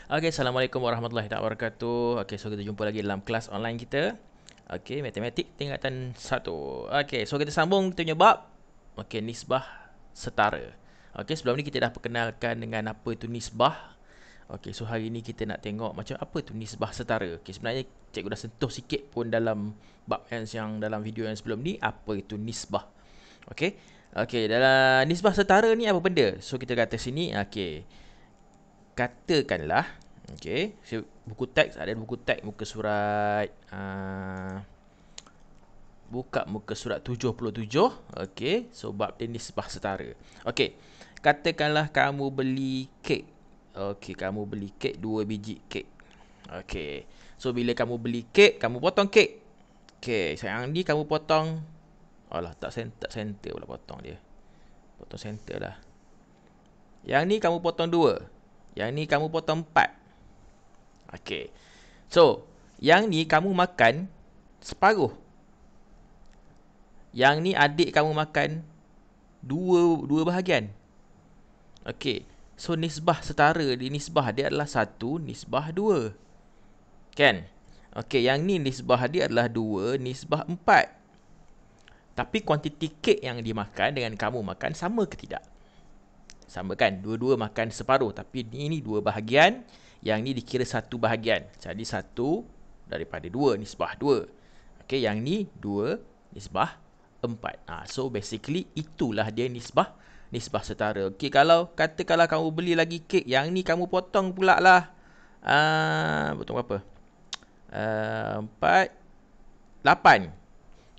Okay, Assalamualaikum warahmatullahi wabarakatuh. Okay, so kita jumpa lagi dalam kelas online kita. Okay, matematik tingkatan 1. Okay, so kita sambung kita punya bab. Okay, nisbah setara. Okay, sebelum ni kita dah perkenalkan dengan apa itu nisbah. Okay, so hari ni kita nak tengok macam apa tu nisbah setara. Okay, sebenarnya cikgu dah sentuh sikit pun dalam bab yang dalam video yang sebelum ni, apa itu nisbah. Okay, okay, dalam nisbah setara ni apa benda? So kita kata sini, okay, katakanlah, okey, buku teks, ada buku teks muka surat buka muka surat 77. Okey, so bab dia nisbah setara. Okey, katakanlah kamu beli kek. Okey, kamu beli kek 2 biji kek. Okey, so bila kamu beli kek, kamu potong kek. Okey, sayang ni kamu potong, alah, tak center pula potong dia. Potong center lah. Yang ni kamu potong 2. Yang ni kamu potong 4. Okey. So, yang ni kamu makan separuh. Yang ni adik kamu makan dua bahagian. Okey. So, nisbah setara di nisbah dia adalah 1 nisbah 2. Kan? Okey, yang ni nisbah dia adalah 2 nisbah 4. Tapi kuantiti kek yang dimakan dengan kamu makan sama ke tidak? Sama kan? Dua-dua makan separuh. Tapi ini 2 bahagian. Yang ni dikira 1 bahagian. Jadi 1 daripada 2 nisbah 2. Okey, yang ni 2 nisbah 4. So basically itulah dia nisbah setara. Okey, katakanlah kamu beli lagi kek, yang ni kamu potong pula lah. Potong berapa? 4, 8.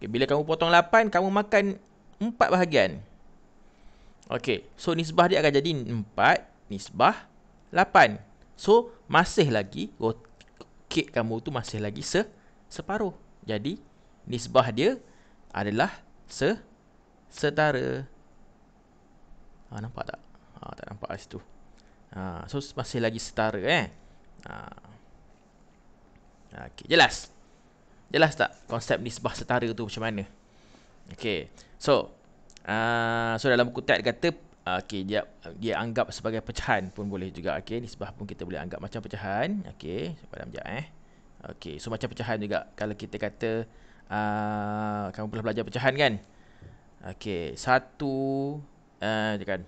Okay, bila kamu potong 8, kamu makan 4 bahagian. Okey, so nisbah dia akan jadi 4 nisbah 8. So masih lagi kek kamu tu masih lagi separuh. Jadi nisbah dia adalah setara. Nampak tak? Tak nampak kat situ. So masih lagi setara Okey, jelas? Jelas tak konsep nisbah setara tu macam mana? Okey. So dalam buku teks kata, okey, dia anggap sebagai pecahan pun boleh juga. Okey, nisbah pun kita boleh anggap macam pecahan. Okey, pada sekejap Okey, so macam pecahan juga. Kalau kita kata kamu pernah belajar pecahan kan? Okey, 1 kan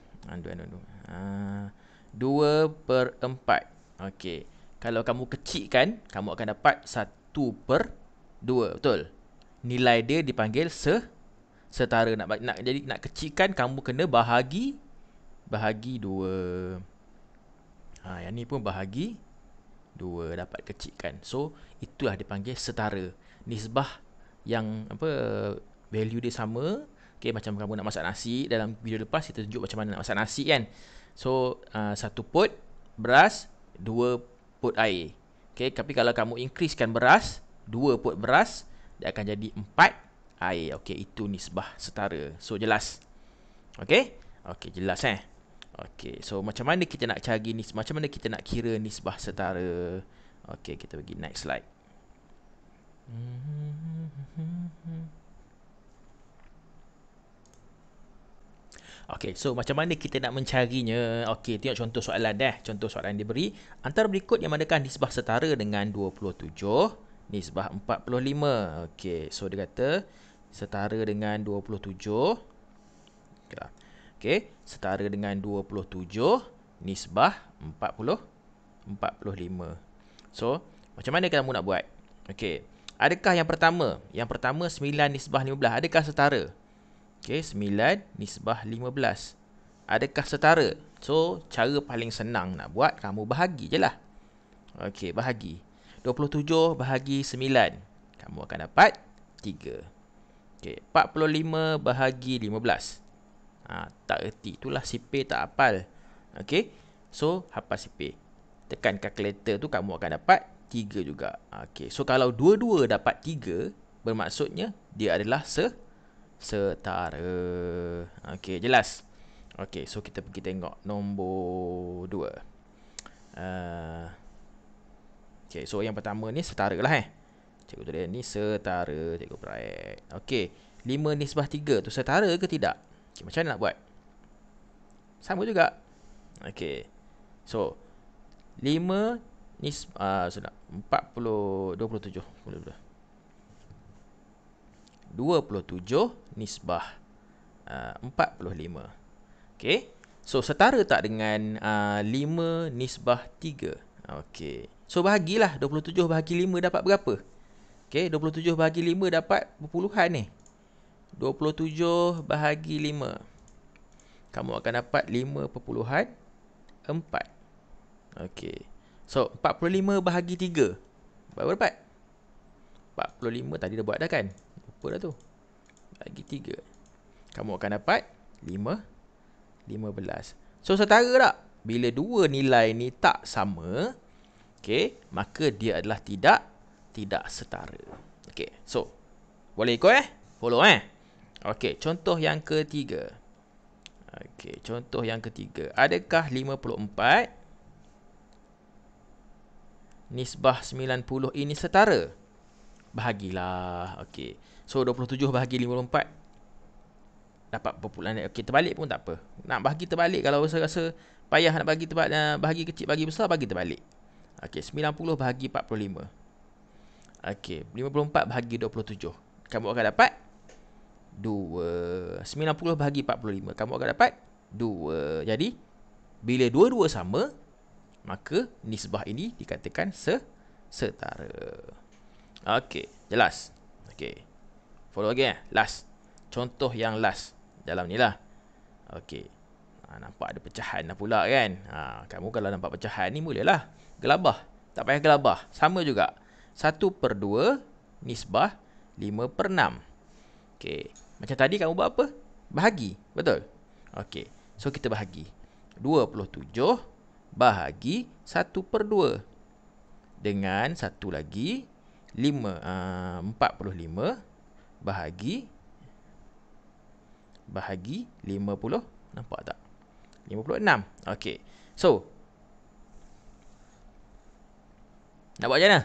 2/4. Okey, kalau kamu kecilkan, kamu akan dapat 1/2. Betul? Nilai dia dipanggil setara. Nak kecilkan, kamu kena bahagi 2. Yang ni pun bahagi 2 dapat kecilkan. So itulah dipanggil setara. Nisbah yang value dia sama. Okay, macam kamu nak masak nasi, dalam video lepas kita tunjuk macam mana nak masak nasi kan. So 1 pot beras, 2 pot air. Okay, tapi kalau kamu increasekan beras, 2 pot beras, dia akan jadi 4 air. Okay, itu nisbah setara. So jelas? Okay, jelas Okay, so macam mana kita nak cari macam mana kita nak kira nisbah setara? Okay, kita pergi next slide. Okay, so macam mana kita nak mencarinya? Okay, tengok contoh soalan Contoh soalan yang diberi. Antara berikut yang manakah nisbah setara dengan 27, nisbah 45? Okay, so dia kata setara dengan 27. Okay, setara dengan 27 nisbah 45. So, macam mana kamu nak buat? Okay, adakah yang pertama 9 nisbah 15, adakah setara? Okay, 9 nisbah 15, adakah setara? So, cara paling senang nak buat, kamu bahagi je lah. Okay, bahagi 27 bahagi 9, kamu akan dapat 3. Okay, 45 bahagi 15. Tak erti, itulah sipir tak hafal. Okay, so hafal sipir, tekan kalkulator tu, kamu akan dapat 3 juga. Okay, so kalau dua-dua dapat 3, bermaksudnya dia adalah setara. Okay, jelas? Okay, so kita pergi tengok nombor 2. Okay, so yang pertama ni setara lah Cikgu tulis ni setara, cikgu write. Okay, 5 nisbah 3 tu setara ke tidak? Okay, macam mana nak buat? Sama juga. Okay, so 5 sudah 40 27 27 nisbah 45. Okey. So setara tak dengan 5 nisbah 3? Okey. So bahagilah 27 bahagi 5 dapat berapa? Okey, 27 bahagi 5 dapat perpuluhan ni. 27 bahagi 5. Kamu akan dapat 5.4. Okey. So 45 bahagi 3. Berapa dapat? 45 tadi dah buat dah kan? Lupa dah tu. Bagi 3. Kamu akan dapat 15. So setara tak? Bila dua nilai ni tak sama, okey, maka dia adalah tidak setara. Okey. So, boleh ikut Follow Okey, contoh yang ketiga. Okey, contoh yang ketiga. Adakah 54 nisbah 90 ini setara? Bahagilah. Okey. So 27 bahagi 54 dapat perpuluhan. Okey, terbalik pun tak apa. Nak bahagi terbalik kalau rasa payah nak bagi bahagi kecil bagi besar, bagi terbalik. Okey, 90 bahagi 45. Okey, 54 bahagi 27. Kamu akan dapat 2. 90 bahagi 45. Kamu akan dapat 2. Jadi, bila dua-dua sama, maka nisbah ini dikatakan setara. Okey, jelas. Okey. Follow lagi last. Contoh yang last dalam ni lah. Okey. Nampak ada pecahan dah pula kan. Kamu kalau nampak pecahan ni mulalah gelabah. Tak payah gelabah. Sama juga. 1/2 nisbah 5/6. Okey. Macam tadi kamu buat apa? Bahagi. Betul? Okey. So kita bahagi. 27 bahagi 1/2. Dengan satu lagi 45 bahagi 50. Nampak tak? 56. Okey. So, nak buat macam mana?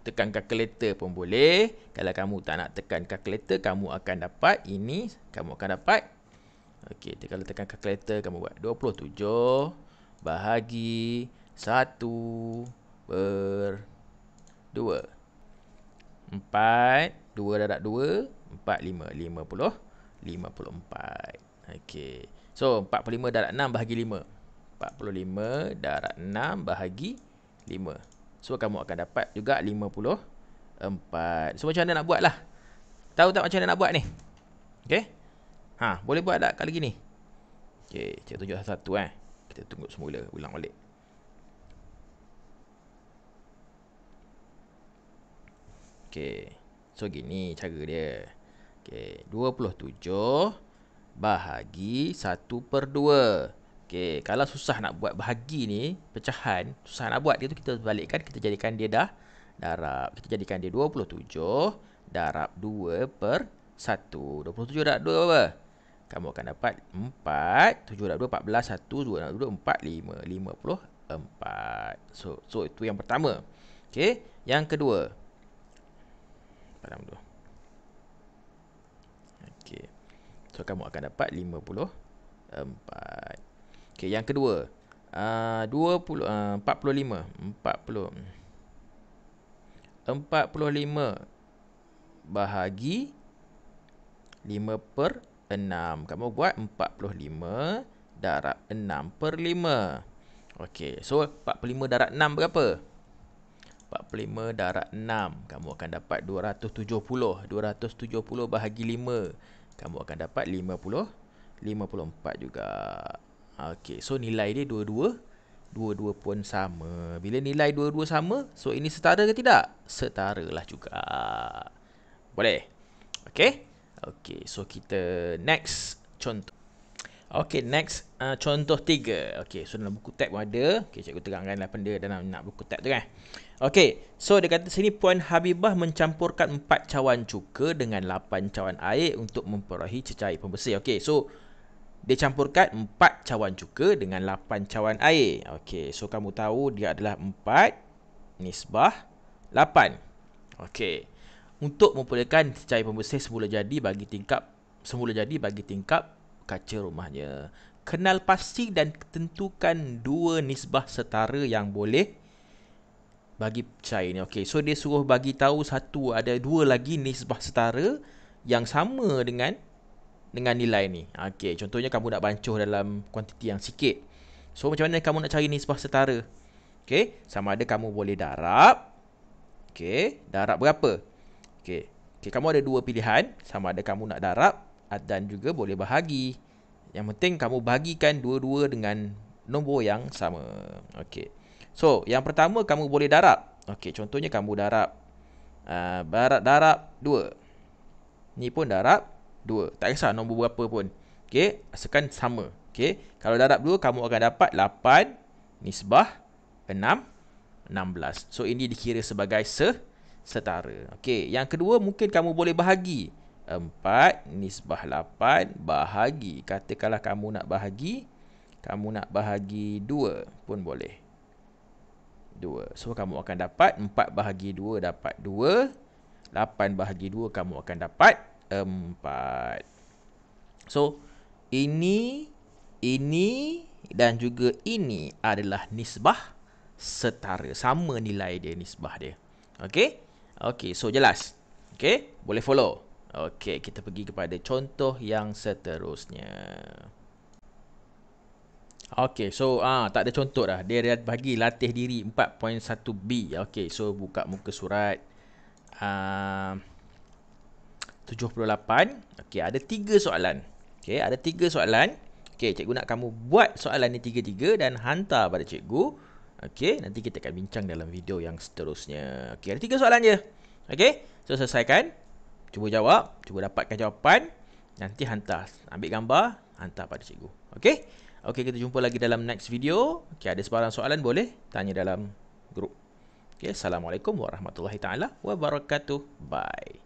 Tekan kalkulator pun boleh. Kalau kamu tak nak tekan kalkulator, kamu akan dapat ini. Kamu akan dapat. Okey, kalau tekan kalkulator, kamu buat 27 bahagi 1/2. 4. 2 darab 2. 45. 54. Okey. So, 45 darab 6 bahagi 5. 45 darab 6 bahagi 5. So, kamu akan dapat juga 54. So, macam mana nak buat lah? Tahu tak macam mana nak buat ni? Okey? Boleh buat tak kali gini? Okey, cikgu tunjuk satu-satu Kita tunggu semula, ulang balik. Okey. So, gini cara dia. Okey, 27 bahagi 1/2. Okey, kalau susah nak buat bahagi ni, pecahan, susah nak buat dia tu, kita balikkan, kita jadikan dia darab. Kita jadikan dia 27 darab 2/1. 27 darab 2 apa? Kamu akan dapat 4. 7 darab 2, 14. 1, 2 darab 2, 4, 5. 54. So itu yang pertama. Okey, yang kedua. Padam dulu. Okey. So, kamu akan dapat 54. Okey, yang kedua. 45 bahagi 5/6. Kamu buat 45 darab 6/5. Okey, so 45 darab 6 berapa? 45 darab 6. Kamu akan dapat 270. 270 bahagi 5. Kamu akan dapat 54 juga. Okey, so nilai dia dua-dua pun sama. Bila nilai dua-dua sama, so ini setara ke tidak? Setara lah juga. Boleh? Okey? Okey, so kita next contoh. Okey, next contoh 3. Okey, so dalam buku tab pun ada. Okey, cikgu terangkanlah benda dalam nak buku tab tu kan. Okey, so dia kata sini Puan Habibah mencampurkan 4 cawan cuka dengan 8 cawan air untuk memperolehi cecair pembersih. Okey, so dia campurkan 4 cawan cuka dengan 8 cawan air. Okey, so kamu tahu dia adalah 4 nisbah 8. Okey. Untuk memperolehkan cecair pembersih semula jadi bagi tingkap kaca rumahnya. kenal pasti dan tentukan dua nisbah setara yang boleh bagi cair ni. Okey, so dia suruh bagi tahu ada dua lagi nisbah setara yang sama dengan nilai ni. Okey, contohnya kamu nak bancuh dalam kuantiti yang sikit. So macam mana kamu nak cari nisbah setara? Okey, sama ada kamu boleh darab. Okey, darab berapa? Okey, kamu ada dua pilihan, sama ada kamu nak darab dan juga boleh bahagi. Yang penting kamu bagikan dua-dua dengan nombor yang sama. Okey. So, yang pertama kamu boleh darab. Okey, contohnya kamu darab darab 2. Ni pun darab 2. Tak kisah nombor berapa pun. Okey, asalkan sama. Okey, kalau darab 2 kamu akan dapat 8 nisbah 16. So, ini dikira sebagai setara. Okey, yang kedua mungkin kamu boleh bahagi. 4 nisbah 8 bahagi. Katakanlah kamu nak bahagi 2 pun boleh. 2. So, kamu akan dapat 4 bahagi 2 dapat 2. 8 bahagi 2 kamu akan dapat 4. So, ini dan juga ini adalah nisbah setara. Sama nilai dia, nisbah dia. Okey? Okey, so jelas. Okey? Boleh follow. Okey, kita pergi kepada contoh yang seterusnya. Okey, so tak ada contoh dah. Dia bagi latih diri 4.1b. Okey, so buka muka surat 78. Okey, ada 3 soalan. Okey, ada 3 soalan. Okey, cikgu nak kamu buat soalan ni 3-3 dan hantar pada cikgu. Okey, nanti kita akan bincang dalam video yang seterusnya. Okey, ada 3 soalan je. Okey, so selesaikan. Cuba jawab, cuba dapatkan jawapan. Nanti hantar, ambil gambar, hantar pada cikgu. Okey? Okey, kita jumpa lagi dalam next video. Okey, ada sebarang soalan boleh tanya dalam grup. Okey, Assalamualaikum warahmatullahi taala wabarakatuh. Bye.